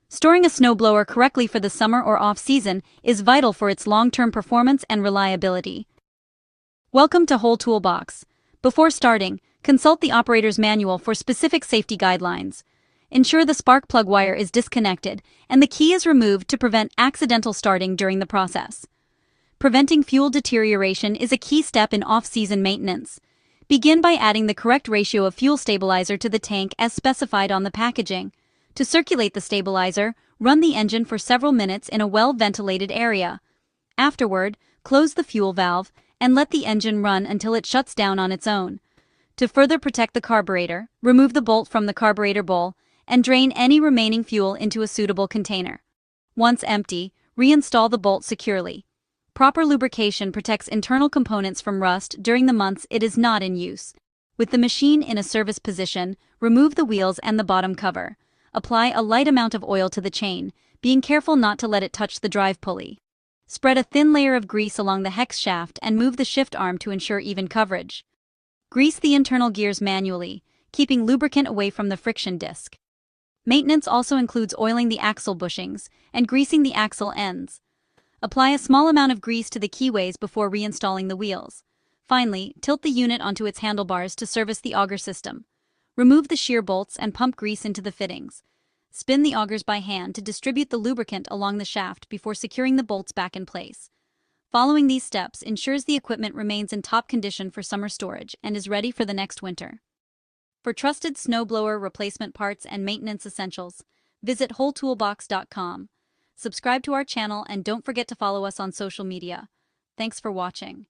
Storing a snowblower correctly for the summer or off-season is vital for its long-term performance and reliability. Welcome to WholeToolBox. Before starting, consult the operator's manual for specific safety guidelines. Ensure the spark plug wire is disconnected and the key is removed to prevent accidental starting during the process. Preventing fuel deterioration is a key step in off-season maintenance. Begin by adding the correct ratio of fuel stabilizer to the tank as specified on the packaging. To circulate the stabilizer, run the engine for several minutes in a well-ventilated area. Afterward, close the fuel valve and let the engine run until it shuts down on its own. To further protect the carburetor, remove the bolt from the carburetor bowl and drain any remaining fuel into a suitable container. Once empty, reinstall the bolt securely. Proper lubrication protects internal components from rust during the months it is not in use. With the machine in a service position, remove the wheels and the bottom cover. Apply a light amount of oil to the chain, being careful not to let it touch the drive pulley. Spread a thin layer of grease along the hex shaft and move the shift arm to ensure even coverage. Grease the internal gears manually, keeping lubricant away from the friction disc. Maintenance also includes oiling the axle bushings and greasing the axle ends. Apply a small amount of grease to the keyways before reinstalling the wheels. Finally, tilt the unit onto its handlebars to service the auger system. Remove the shear bolts and pump grease into the fittings. Spin the augers by hand to distribute the lubricant along the shaft before securing the bolts back in place. Following these steps ensures the equipment remains in top condition for summer storage and is ready for the next winter. For trusted snowblower replacement parts and maintenance essentials, visit WholeToolBox.com. Subscribe to our channel and don't forget to follow us on social media. Thanks for watching.